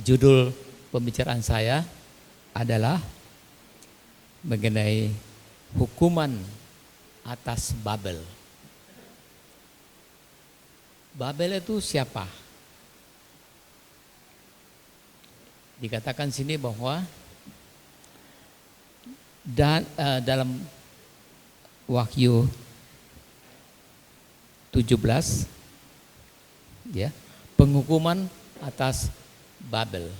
Judul pembicaraan saya adalah mengenai hukuman atas Babel. Babel itu siapa? Dikatakan sini bahwa dalam Wahyu 17 ya, penghukuman atas Babel.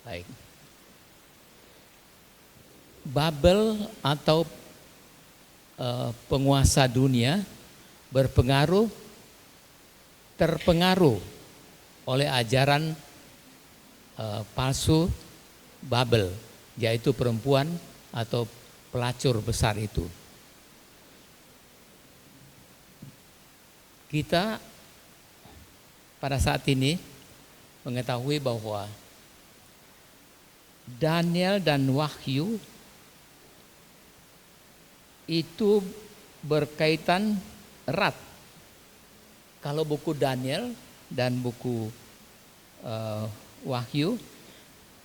Baik. Babel atau penguasa dunia terpengaruh oleh ajaran palsu Babel, yaitu perempuan atau pelacur besar itu. Kita pada saat ini mengetahui bahwa Daniel dan Wahyu itu berkaitan erat. Kalau buku Daniel dan buku Wahyu,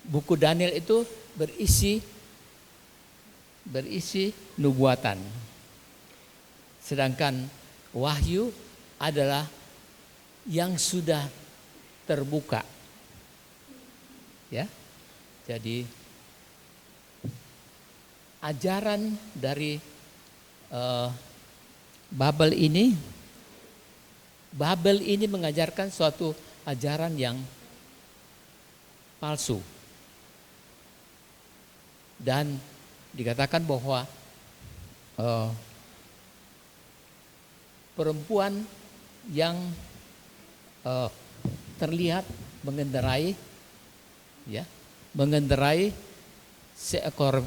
buku Daniel itu berisi nubuatan. Sedangkan Wahyu adalah yang sudah terbuka. Ya. Jadi ajaran dari Babel ini mengajarkan suatu ajaran yang palsu. Dan dikatakan bahwa perempuan yang terlihat mengendarai seekor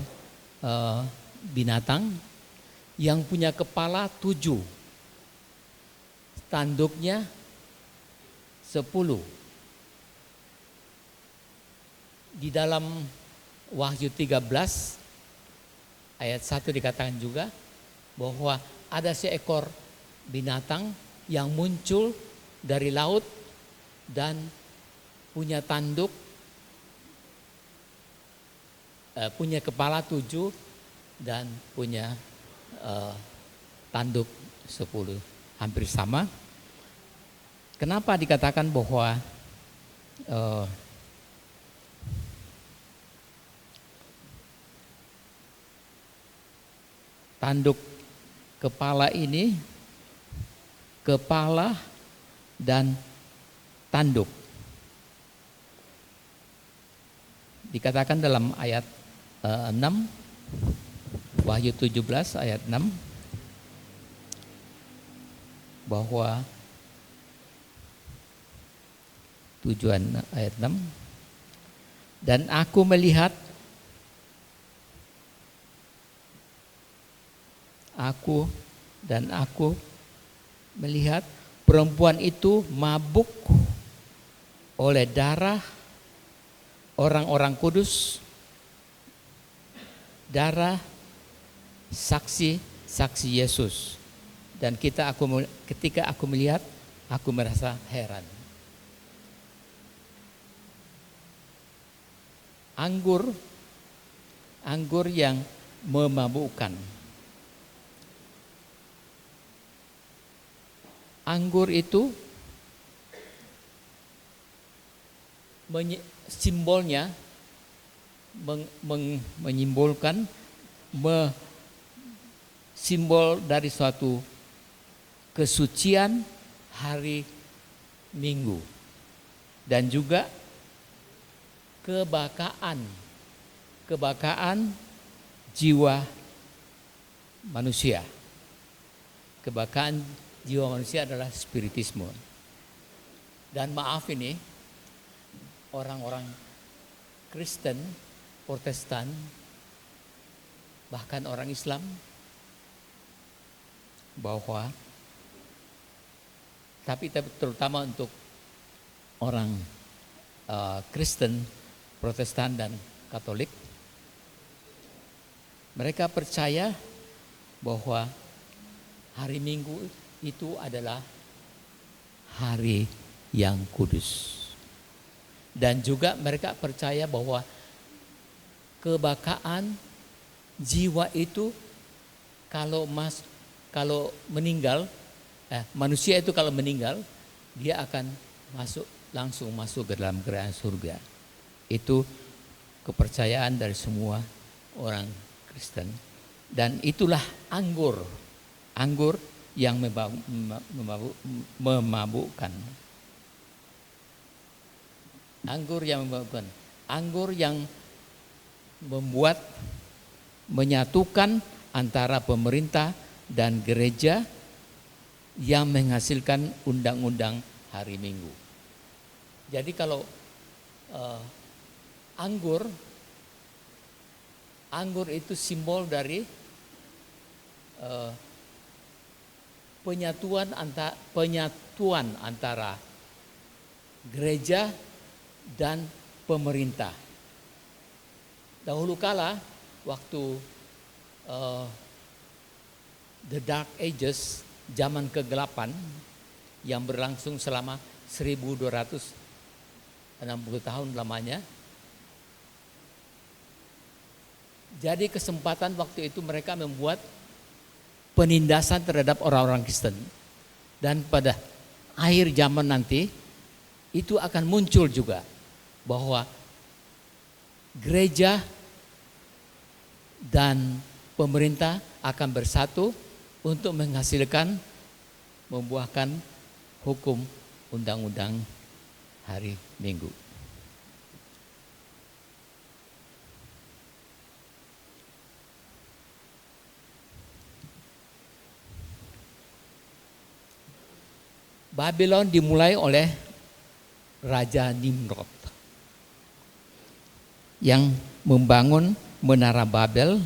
binatang yang punya kepala 7, tanduknya 10. Di dalam Wahyu 13 ayat 1 dikatakan juga bahwa ada seekor binatang yang muncul dari laut dan punya tanduk, punya kepala 7 dan punya tanduk 10, hampir sama. Kenapa dikatakan bahwa tanduk kepala ini, kepala dan tanduk? Dikatakan dalam ayat 6, Wahyu 17 ayat 6, bahwa tujuan ayat 6, dan aku melihat perempuan itu mabuk oleh darah orang-orang kudus, darah saksi Yesus. Dan ketika aku melihat, aku merasa heran. Anggur yang memabukkan. Anggur itu simbolnya menyimbolkan simbol dari suatu kesucian hari Minggu dan juga kebakaan jiwa manusia. Kebakaan jiwa manusia adalah spiritisme. Dan maaf ini, orang-orang Kristen, Protestan, bahkan orang Islam, bahwa tapi terutama untuk orang Kristen, Protestan dan Katolik, Mereka percaya bahwa hari Minggu itu adalah hari yang kudus. Dan juga mereka percaya bahwa kebakaan jiwa itu kalau meninggal, manusia itu kalau meninggal, dia akan langsung masuk ke dalam kerajaan surga. Itu kepercayaan dari semua orang Kristen. Dan itulah anggur yang memabukkan. Anggur yang memabukkan. Anggur yang menyatukan antara pemerintah dan gereja yang menghasilkan undang-undang hari Minggu. Jadi kalau anggur itu simbol dari penyatuan antara gereja dan pemerintah. Dahulu kala waktu The Dark Ages, zaman kegelapan yang berlangsung selama 1260 tahun lamanya. Jadi kesempatan waktu itu mereka membuat penindasan terhadap orang-orang Kristen. Dan pada akhir zaman nanti itu akan muncul juga bahwa gereja dan pemerintah akan bersatu untuk membuahkan hukum undang-undang hari Minggu. Babylon dimulai oleh Raja Nimrod yang membangun Menara Babel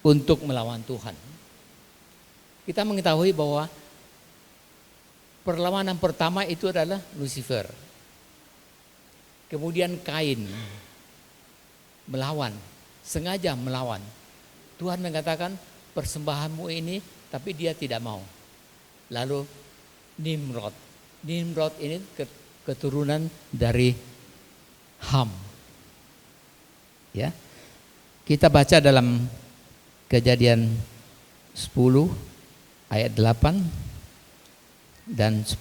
untuk melawan Tuhan. Kita mengetahui bahwa perlawanan pertama itu adalah Lucifer. Kemudian Kain sengaja melawan. Tuhan mengatakan persembahanmu ini, tapi dia tidak mau. Lalu Nimrod ini keturunan dari Ham. Ya. Kita baca dalam Kejadian 10 ayat 8 dan 10.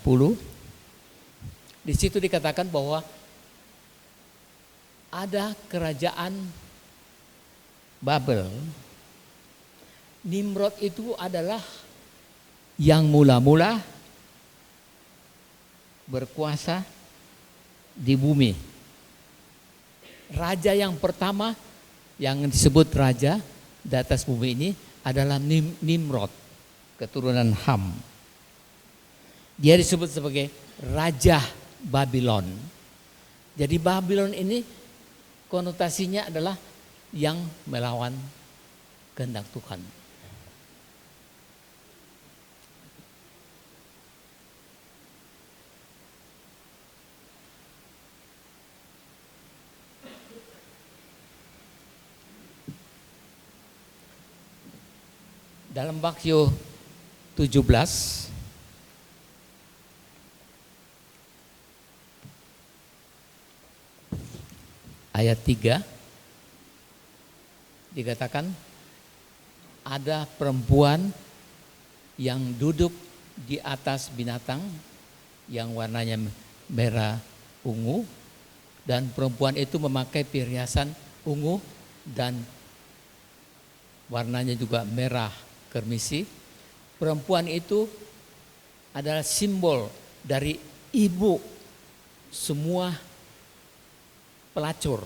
Di situ dikatakan bahwa ada kerajaan Babel. Nimrod itu adalah yang mula-mula berkuasa di bumi. Raja yang pertama yang disebut raja di atas bumi ini adalah Nimrod, keturunan Ham. Dia disebut sebagai Raja Babylon. Jadi Babylon ini konotasinya adalah yang melawan kehendak Tuhan. Dalam Wahyu 17 ayat 3 dikatakan ada perempuan yang duduk di atas binatang yang warnanya merah ungu, dan perempuan itu memakai perhiasan ungu dan warnanya juga merah kermisi. Perempuan itu adalah simbol dari ibu semua pelacur.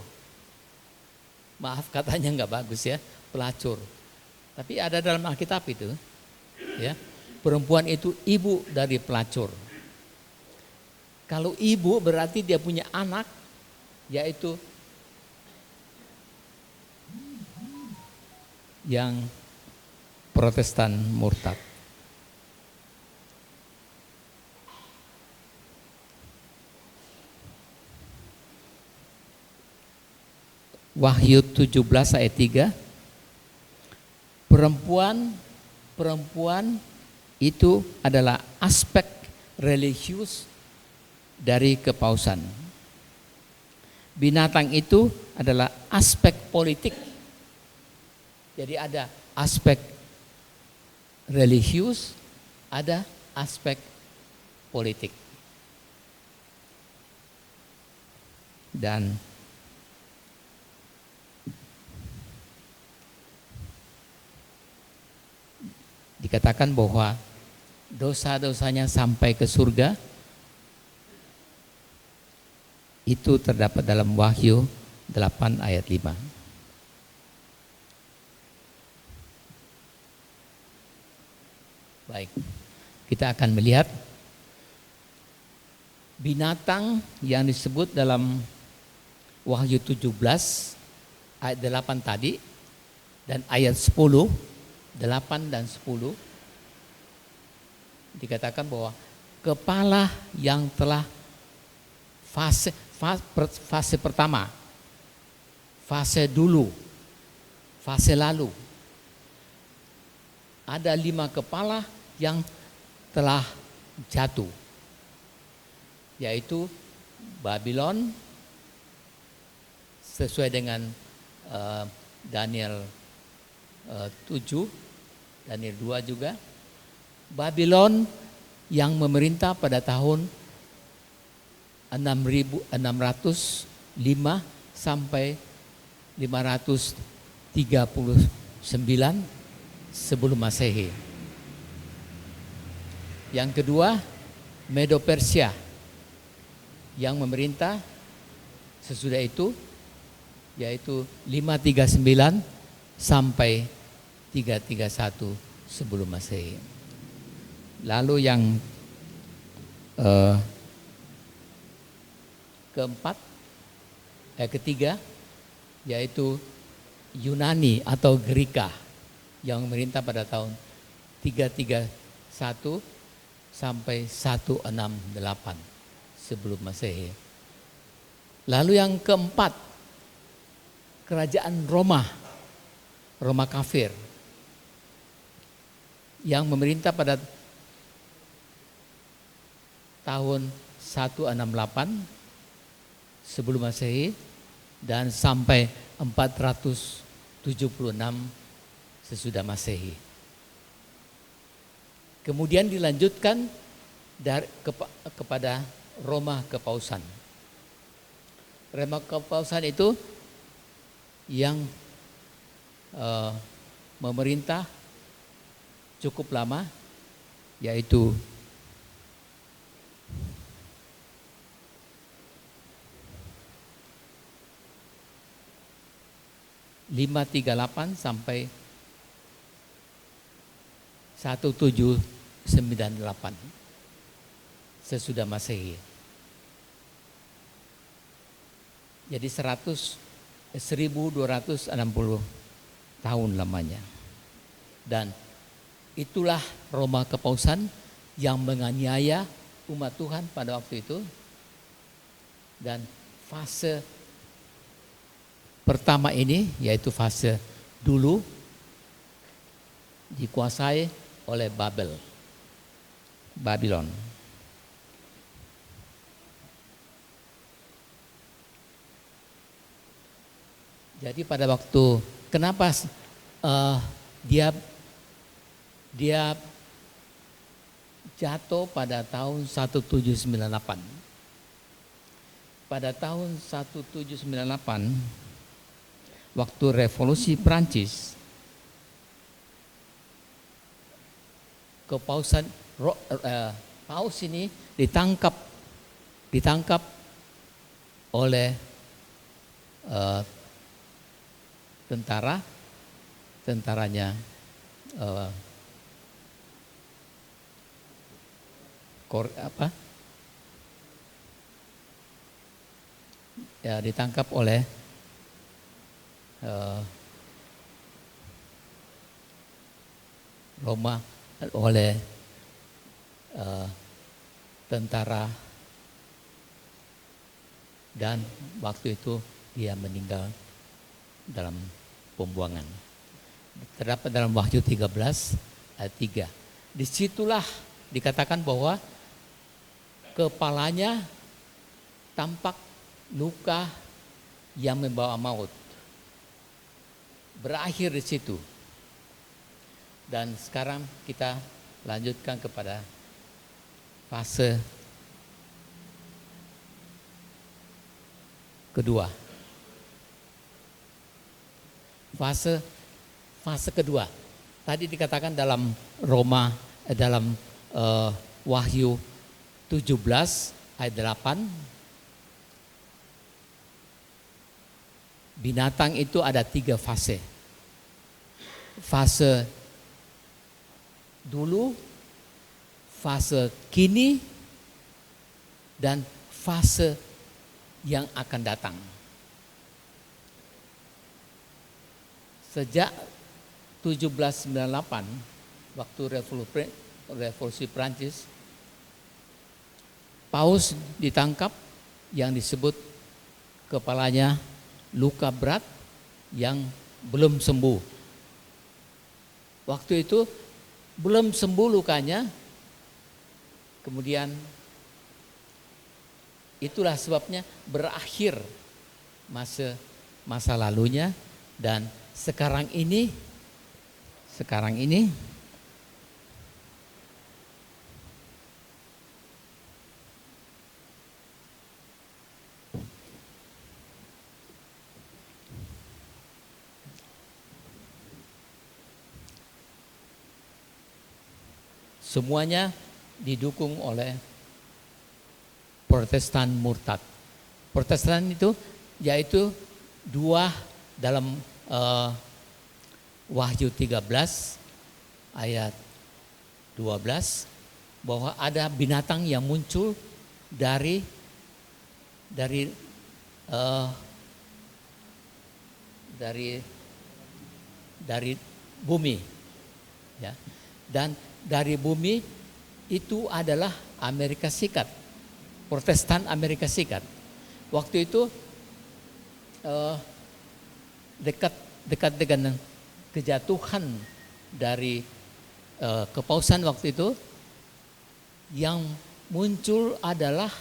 Maaf katanya nggak bagus ya, pelacur. Tapi ada dalam Alkitab itu, ya. Perempuan itu ibu dari pelacur. Kalau ibu berarti dia punya anak, yaitu yang Protestan murtad. Wahyu 17 ayat 3 perempuan itu adalah aspek religius dari kepausan. Binatang itu adalah aspek politik. Jadi ada aspek religius, ada aspek politik. Dan dikatakan bahwa dosa-dosanya sampai ke surga itu terdapat dalam Wahyu 8 ayat 5. Baik, kita akan melihat binatang yang disebut dalam Wahyu 17 ayat 8 tadi dan ayat 10, 8 dan 10 dikatakan bahwa kepala yang telah fase pertama, fase dulu, fase lalu. Ada 5 kepala yang telah jatuh, yaitu Babylon sesuai dengan Daniel 7, Daniel 2 juga. Babylon yang memerintah pada tahun 605 sampai 539 sebelum Masehi. Yang kedua, Medo Persia yang memerintah sesudah itu, yaitu 539 sampai 331 sebelum Masehi. Lalu yang ketiga, yaitu Yunani atau Greka yang memerintah pada tahun 331 sampai 168 sebelum Masehi. Lalu yang keempat, kerajaan Roma kafir yang memerintah pada tahun 168 sebelum Masehi dan sampai 476 sesudah Masehi. Kemudian dilanjutkan kepada Roma kepausan. Roma kepausan itu yang memerintah cukup lama, yaitu (538) sampai 1798 sesudah Masehi. Jadi 1260 tahun lamanya. Dan itulah Roma kepausan yang menganiaya umat Tuhan pada waktu itu. Dan fase pertama ini, yaitu fase dulu, dikuasai oleh Babylon. Jadi pada waktu, kenapa dia jatuh pada tahun 1798. Pada tahun 1798, waktu revolusi Prancis, kepausan paus ini ditangkap oleh tentaranya ditangkap oleh Roma, oleh tentara, dan waktu itu dia meninggal dalam pembuangan. terdapat dalam Wahyu 13 ayat 3. Disitulah dikatakan bahwa kepalanya tampak luka yang membawa maut. Berakhir di situ. Dan sekarang kita lanjutkan kepada fase kedua. Fase kedua. Tadi dikatakan dalam Wahyu 17 ayat 8, binatang itu ada 3 fase. Fase dulu, fase kini, dan fase yang akan datang. Sejak 1798, waktu revolusi Prancis, Paus ditangkap yang disebut kepalanya luka berat yang belum sembuh. Waktu itu belum sembuh lukanya, kemudian itulah sebabnya berakhir masa lalunya, dan sekarang ini semuanya didukung oleh Protestan murtad. Protestan itu yaitu 2 dalam Wahyu 13 ayat 12, bahwa ada binatang yang muncul dari bumi, ya. Dan dari bumi itu adalah Amerika Serikat, Protestan Amerika Serikat. Waktu itu dekat dengan kejatuhan dari kepausan waktu itu, yang muncul adalah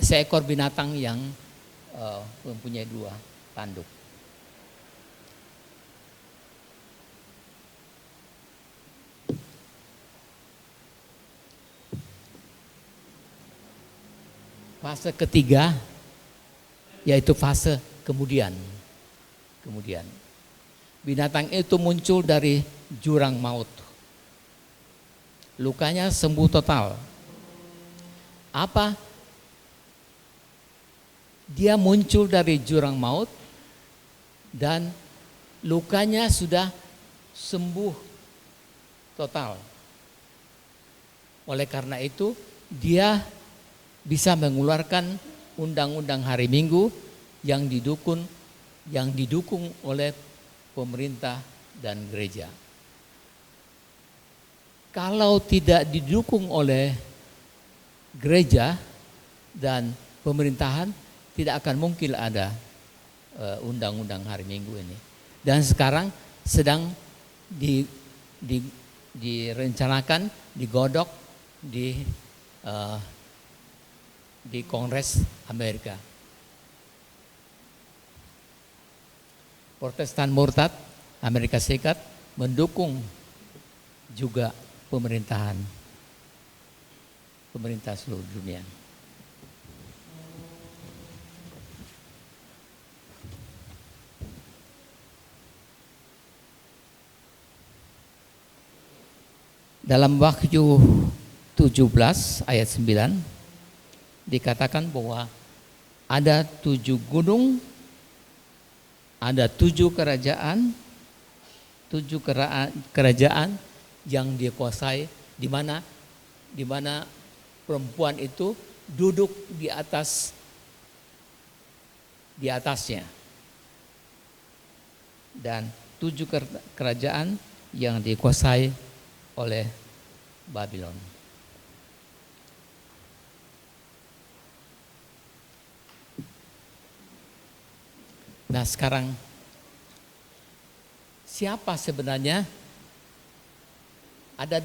seekor binatang yang mempunyai 2 tanduk. Fase ketiga yaitu fase kemudian. Binatang itu muncul dari jurang maut. Lukanya sembuh total. Apa? Dia muncul dari jurang maut dan lukanya sudah sembuh total. Oleh karena itu, dia bisa mengeluarkan undang-undang hari Minggu yang didukung oleh pemerintah dan gereja. Kalau tidak didukung oleh gereja dan pemerintahan, tidak akan mungkin ada undang-undang hari Minggu ini. Dan sekarang sedang direncanakan, digodok di Kongres Amerika. Protestan murtad Amerika Serikat mendukung juga pemerintah seluruh dunia. Dalam Wahyu 17 ayat 9 dikatakan bahwa ada 7 gunung, ada 7 kerajaan yang dikuasai, di mana perempuan itu duduk di atasnya, dan 7 kerajaan yang dikuasai oleh Babylon. Nah sekarang siapa sebenarnya? Ada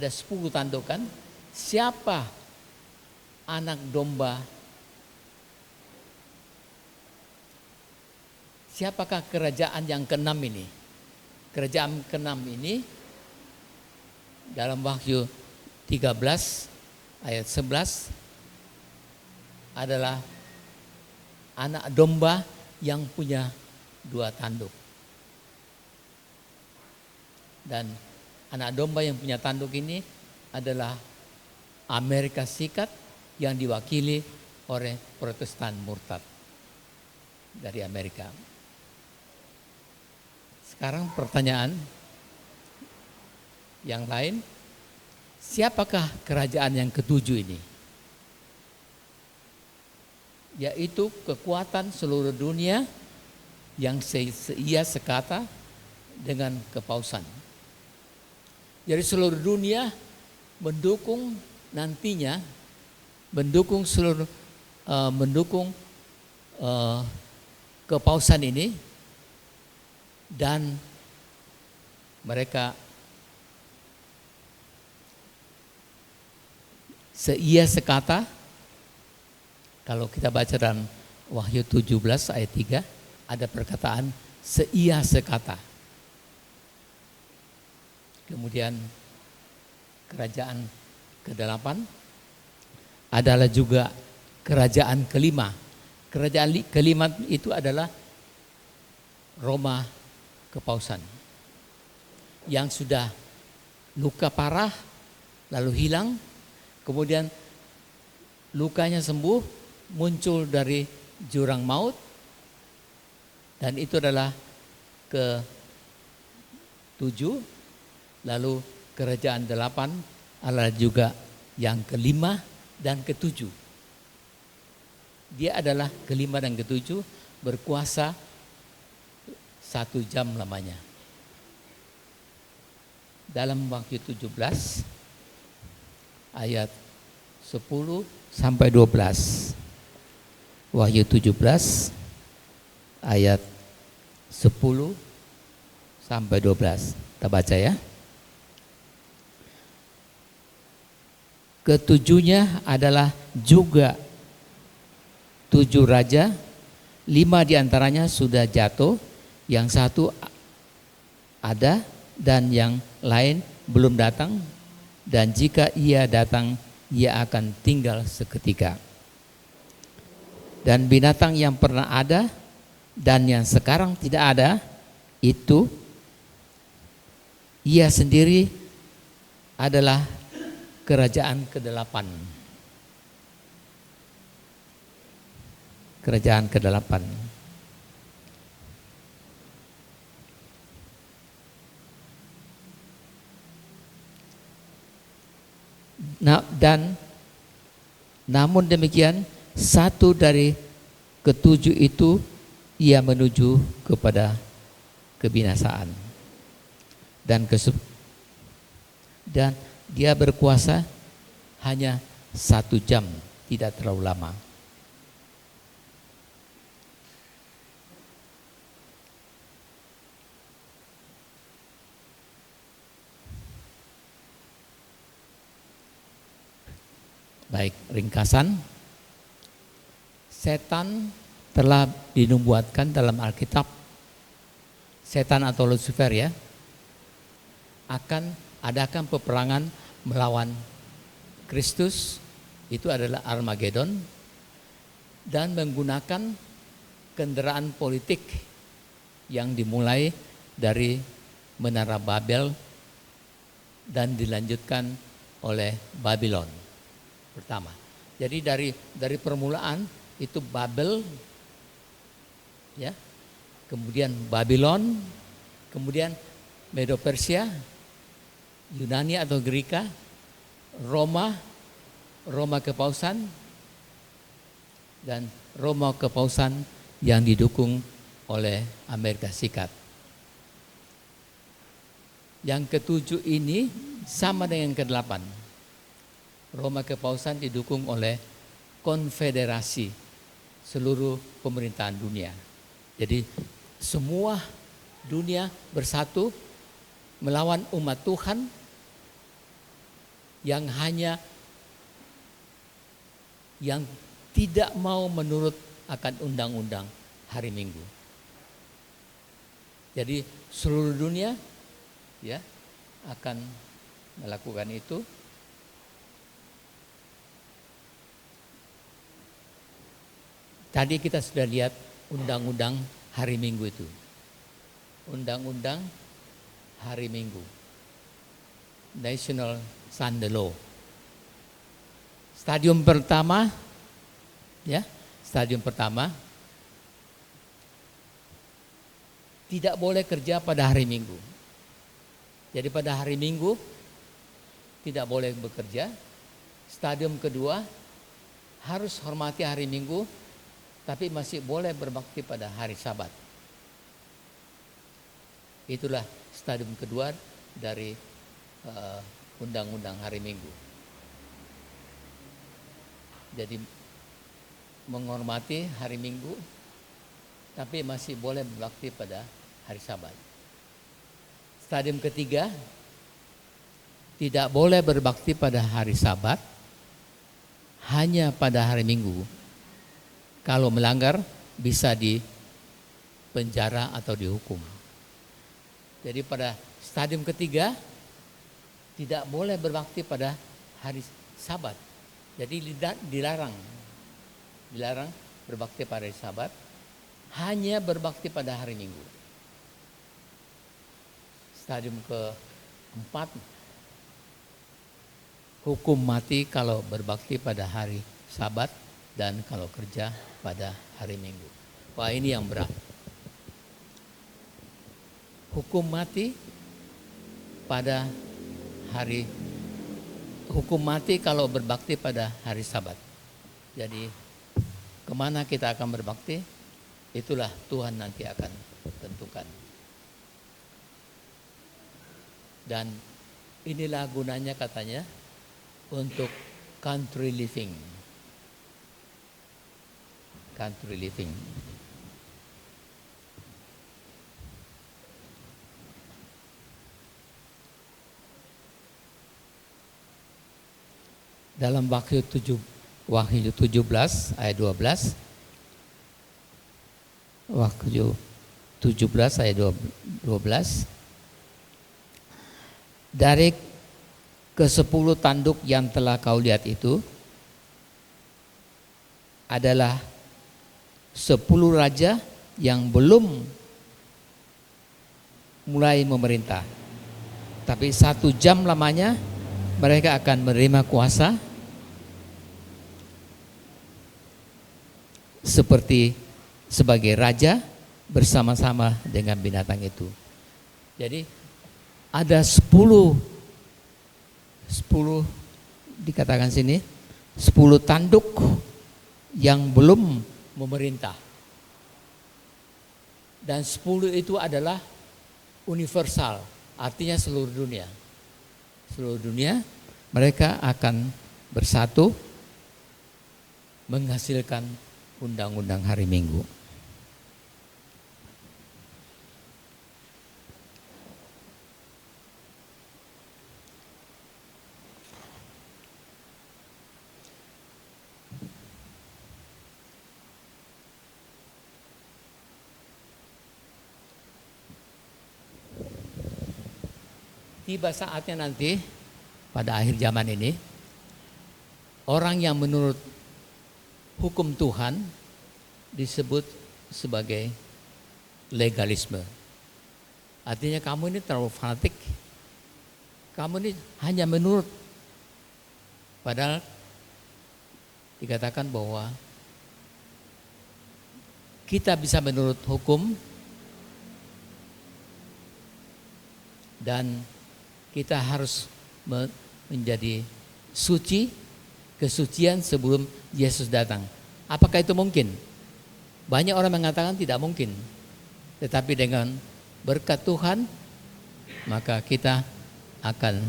10 tandukan. Siapa anak domba? Siapakah kerajaan yang keenam ini? Kerajaan keenam ini dalam Wahyu 13 ayat 11 adalah anak domba yang punya 2 tanduk. Dan anak domba yang punya tanduk ini adalah Amerika Serikat yang diwakili oleh Protestan murtad dari Amerika. Sekarang pertanyaan yang lain, siapakah kerajaan yang ketujuh ini? Yaitu kekuatan seluruh dunia yang seia sekata dengan kepausan. Jadi seluruh dunia mendukung nantinya, mendukung kepausan ini, dan mereka seia sekata. Kalau kita baca dalam Wahyu 17 ayat 3 ada perkataan seia sekata. Kemudian kerajaan ke-8 adalah juga kerajaan kelima. Kerajaan kelima itu adalah Roma kepausan yang sudah luka parah lalu hilang, kemudian lukanya sembuh, muncul dari jurang maut, dan itu adalah ke-7. Lalu kerajaan 8 adalah juga yang kelima dan ke-7. Dia adalah kelima dan ke-7, berkuasa 1 jam lamanya. Dalam Wahyu 17 ayat 10 sampai 12. Wahyu 17 ayat 10 sampai 12. Kita baca ya. Ketujuhnya adalah juga 7 raja, 5 diantaranya sudah jatuh, yang 1 ada dan yang lain belum datang, dan jika ia datang ia akan tinggal seketika. Dan binatang yang pernah ada dan yang sekarang tidak ada, itu ia sendiri adalah kerajaan ke-8. Kerajaan ke-8. Nah, dan namun demikian 1 dari ke-7 itu ia menuju kepada kebinasaan dan dia berkuasa hanya 1 jam, tidak terlalu lama. Baik, ringkasan. Setan telah dinubuatkan dalam Alkitab. Setan atau Lucifer ya, akan adakan peperangan melawan Kristus, itu adalah Armageddon, dan menggunakan kendaraan politik yang dimulai dari Menara Babel dan dilanjutkan oleh Babylon pertama. Jadi dari permulaan itu Babel ya, kemudian Babylon, kemudian Medo Persia, Yunani atau Greka, Roma kepausan, dan Roma kepausan yang didukung oleh Amerika Serikat. Yang ke-7 ini sama dengan ke-8. Roma kepausan didukung oleh konfederasi seluruh pemerintahan dunia. Jadi semua dunia bersatu melawan umat Tuhan yang tidak mau menurut akan undang-undang hari Minggu. Jadi seluruh dunia ya akan melakukan itu. Tadi kita sudah lihat undang-undang hari Minggu itu. Undang-undang hari Minggu. National Sunday Law. Stadium pertama tidak boleh kerja pada hari Minggu. Jadi pada hari Minggu tidak boleh bekerja. Stadium kedua harus hormati hari Minggu, tapi masih boleh berbakti pada hari Sabat. Itulah stadium kedua dari undang-undang hari Minggu. Jadi menghormati hari Minggu, tapi masih boleh berbakti pada hari Sabat. Stadium ketiga, tidak boleh berbakti pada hari Sabat, hanya pada hari Minggu. Kalau melanggar bisa dipenjara atau dihukum. Jadi pada stadium ketiga tidak boleh berbakti pada hari Sabat. Jadi dilarang berbakti pada hari Sabat, hanya berbakti pada hari Minggu. Stadium keempat, hukum mati kalau berbakti pada hari Sabat dan kalau kerja pada hari Minggu. Wah, ini yang berat. Hukum mati kalau berbakti pada hari Sabat. Jadi kemana kita akan berbakti, itulah Tuhan nanti akan tentukan. Dan inilah gunanya katanya untuk country living. Country living. Dalam Wahyu 17 ayat 12. Wahyu 17 ayat 12. Dari ke-10 tanduk yang telah kau lihat itu adalah 10 raja yang belum mulai memerintah. Tapi 1 jam lamanya mereka akan menerima kuasa seperti sebagai raja bersama-sama dengan binatang itu. Jadi ada 10 dikatakan sini 10 tanduk yang belum memerintah. Dan 10 itu adalah universal, artinya seluruh dunia. Seluruh dunia mereka akan bersatu menghasilkan undang-undang hari Minggu. Tiba saatnya nanti pada akhir zaman ini, orang yang menurut hukum Tuhan disebut sebagai legalisme. Artinya kamu ini terlalu fanatik, kamu ini hanya menurut. Padahal dikatakan bahwa kita bisa menurut hukum dan kita harus menjadi suci, kesucian sebelum Yesus datang. Apakah itu mungkin? Banyak orang mengatakan tidak mungkin. Tetapi dengan berkat Tuhan, maka kita akan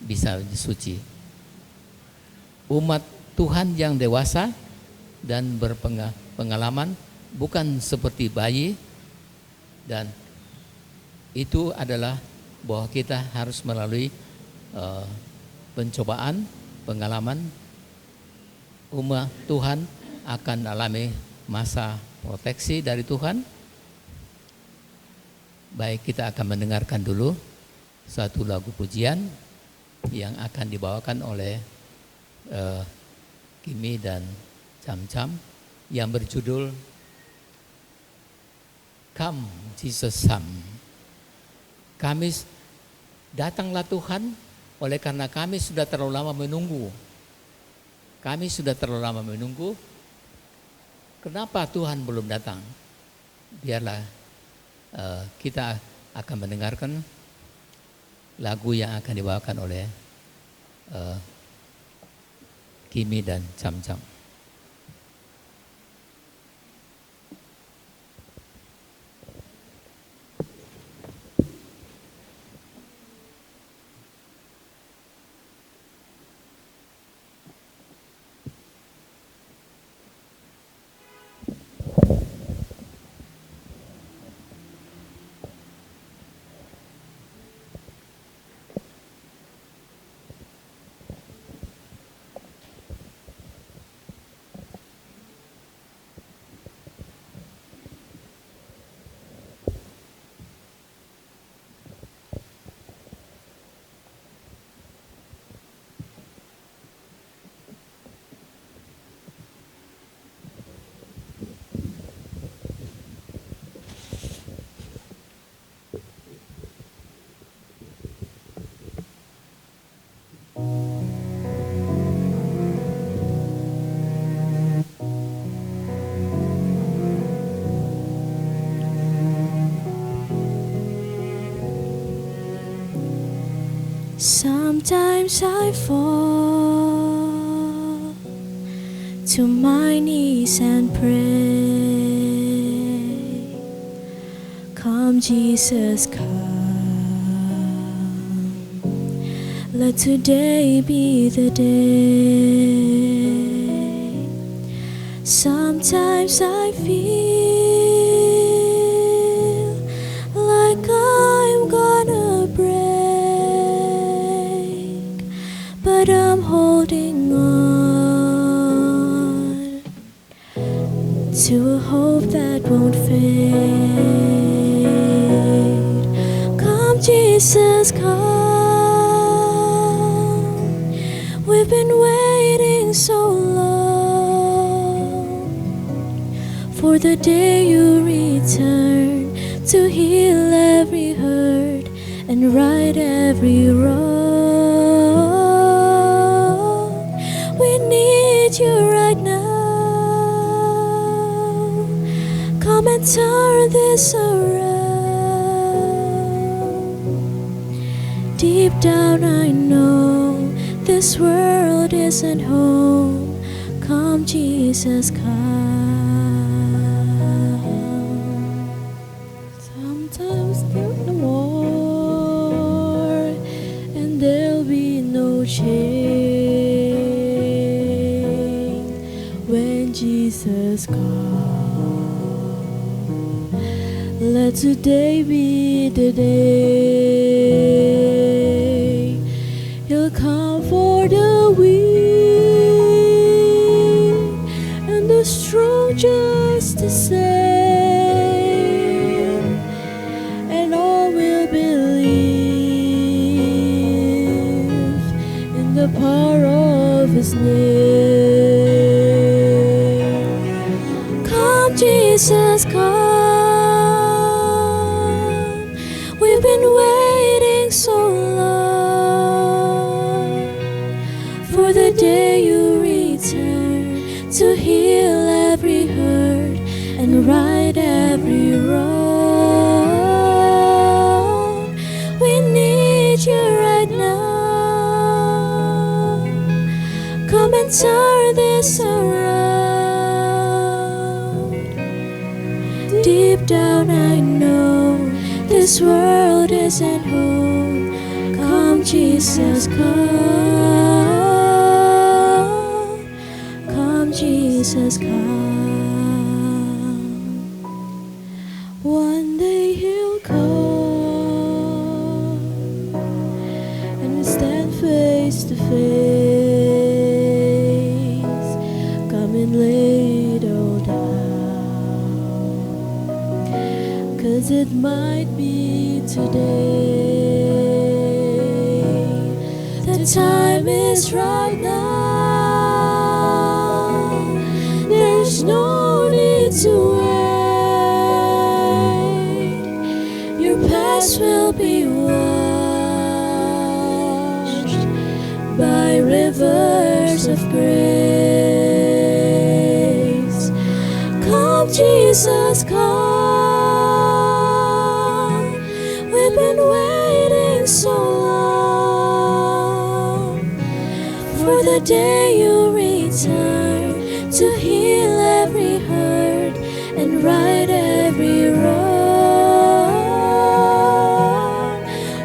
bisa suci. Umat Tuhan yang dewasa dan pengalaman bukan seperti bayi, dan itu adalah bahwa kita harus melalui pencobaan, pengalaman. Umat Tuhan akan alami masa proteksi dari Tuhan. Baik, kita akan mendengarkan dulu satu lagu pujian yang akan dibawakan oleh Kimi dan Cam-Cam yang berjudul Come Jesus Come. Datanglah Tuhan, oleh karena kami sudah terlalu lama menunggu. Kenapa Tuhan belum datang? Biarlah kita akan mendengarkan lagu yang akan dibawakan oleh Kimi dan Cam-Cam. Sometimes I fall to my knees and pray, come Jesus, come. Let today be the day. Sometimes I feel like I'm gonna break, but I'm holding on to a hope that won't fade. Come Jesus, come. We've been waiting so long for the day you return to heal every hurt and right every wrong. We need you right now. Come and turn this around. Deep down I know this world isn't home. Come Jesus, come. Sometimes there's no more and there'll be no change when Jesus comes. Let today be the day. He'll come for the weak and the strong just the same, and all will believe in the power of His name. Come Jesus, come. We've been waiting so long for the day you return to heal every hurt and right every wrong. We need you right now. Come and turn this around. Deep down I know this world isn't home. Come Jesus, come. Come Jesus, come. it might be today. The time is right now. There's no need to wait. Your past will be washed by rivers of grace. Come, Jesus, come. We've been waiting so long for the day you return to heal every hurt and right every wrong.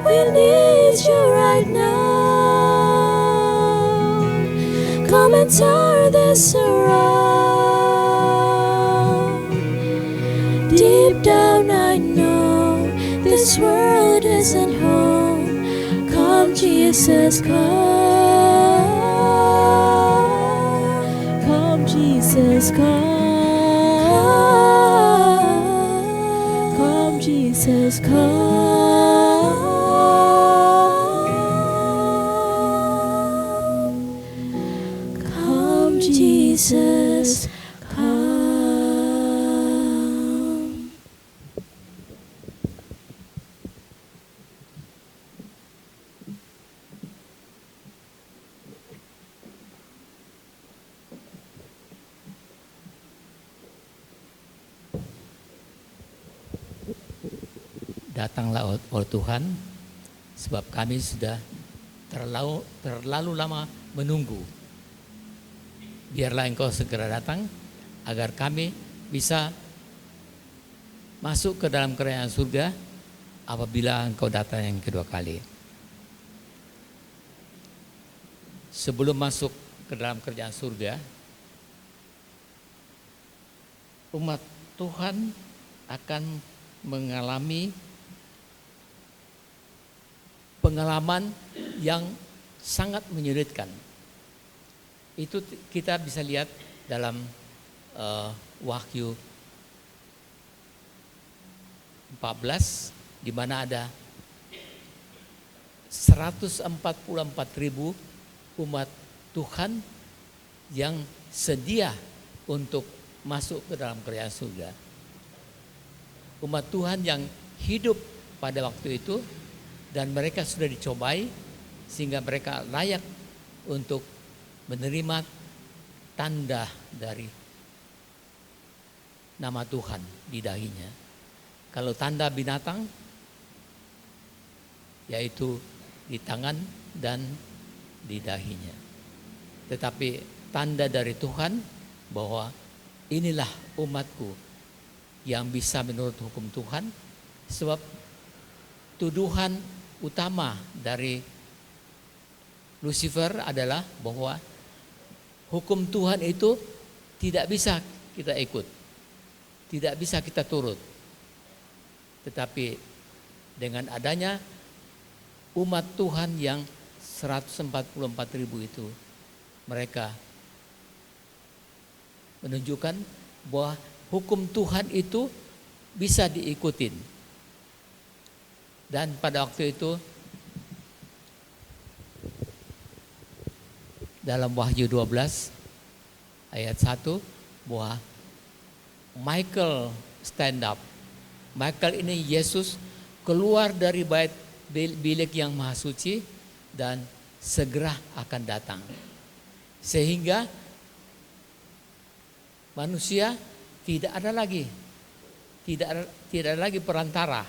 We need you right now. Come and turn this around. Deep down I know this world isn't home. Come, Jesus, come. Come, Jesus, come. Come, Jesus, come. Come, Jesus, come. Datanglah oleh Tuhan, sebab kami sudah terlalu lama menunggu. Biarlah Engkau segera datang, agar kami bisa masuk ke dalam kerajaan surga apabila Engkau datang yang kedua kali. Sebelum masuk ke dalam kerajaan surga, umat Tuhan akan mengalami pengalaman yang sangat menyulitkan. Itu kita bisa lihat dalam Wahyu 14, di mana ada 144.000 umat Tuhan yang sedia untuk masuk ke dalam kerajaan surga. Umat Tuhan yang hidup pada waktu itu, dan mereka sudah dicobai sehingga mereka layak untuk menerima tanda dari nama Tuhan di dahinya. Kalau tanda binatang, yaitu di tangan dan di dahinya. Tetapi tanda dari Tuhan bahwa inilah umatku yang bisa menurut hukum Tuhan, sebab tuduhan utama dari Lucifer adalah bahwa hukum Tuhan itu tidak bisa kita ikut, tidak bisa kita turut. Tetapi dengan adanya umat Tuhan yang 144.000 itu, mereka menunjukkan bahwa hukum Tuhan itu bisa diikutin. Dan pada waktu itu dalam Wahyu 12 ayat 1 bahwa Michael stand up. Michael ini Yesus keluar dari bait bilik yang maha suci dan segera akan datang. Sehingga manusia tidak ada lagi perantara.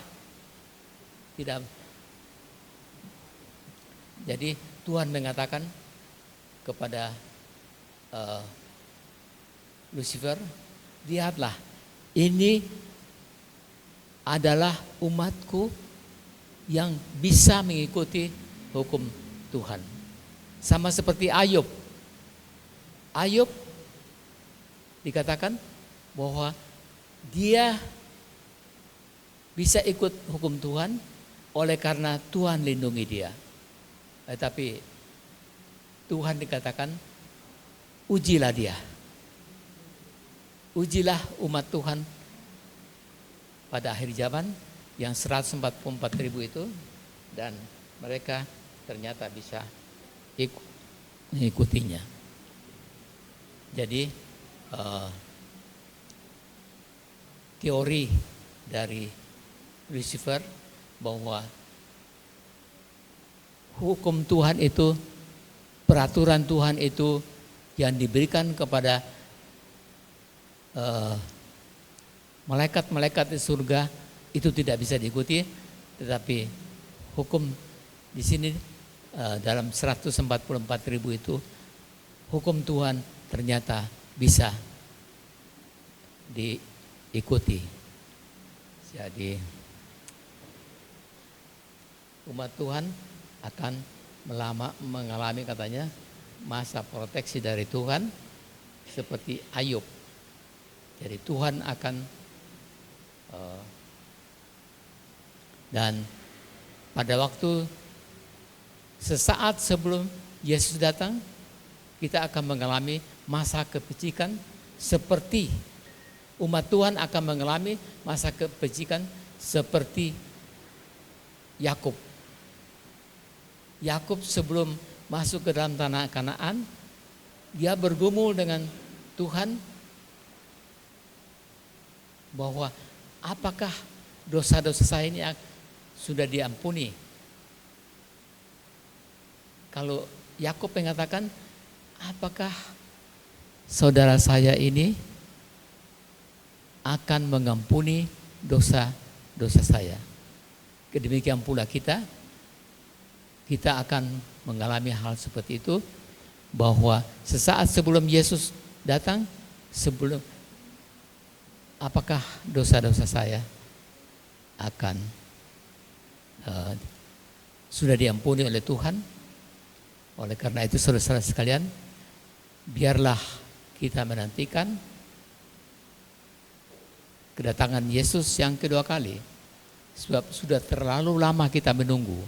Tidak. Jadi Tuhan mengatakan kepada Lucifer, lihatlah, ini adalah umatku yang bisa mengikuti hukum Tuhan. Sama seperti Ayub. Ayub dikatakan bahwa dia bisa ikut hukum Tuhan oleh karena Tuhan lindungi dia. Tetapi Tuhan dikatakan, ujilah dia. Ujilah umat Tuhan pada akhir zaman yang 144.000 itu, dan mereka ternyata bisa mengikutinya. Jadi teori dari Lucifer bahwa hukum Tuhan itu, peraturan Tuhan itu yang diberikan kepada malaikat-malaikat di surga itu tidak bisa diikuti, tetapi hukum di sini dalam 144.000 itu hukum Tuhan ternyata bisa diikuti. Jadi umat Tuhan akan mengalami katanya masa proteksi dari Tuhan seperti Ayub. Jadi Tuhan akan dan pada waktu sesaat sebelum Yesus datang, kita akan mengalami masa kepecikan seperti umat Tuhan akan mengalami masa kepecikan seperti Yakub. Yakub sebelum masuk ke dalam tanah Kanaan, dia bergumul dengan Tuhan bahwa apakah dosa-dosa saya ini sudah diampuni. Kalau Yakub mengatakan, apakah saudara saya ini akan mengampuni dosa-dosa saya. Demikian pula kita akan mengalami hal seperti itu, bahwa sesaat sebelum Yesus datang, apakah dosa-dosa saya akan sudah diampuni oleh Tuhan. Oleh karena itu saudara-saudara sekalian, biarlah kita menantikan kedatangan Yesus yang kedua kali, sebab sudah terlalu lama kita menunggu.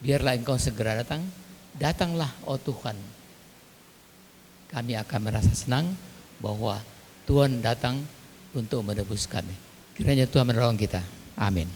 Biarlah Engkau segera datang, datanglah oh Tuhan. Kami akan merasa senang bahwa Tuhan datang untuk menebus kami. Kiranya Tuhan menolong kita. Amin.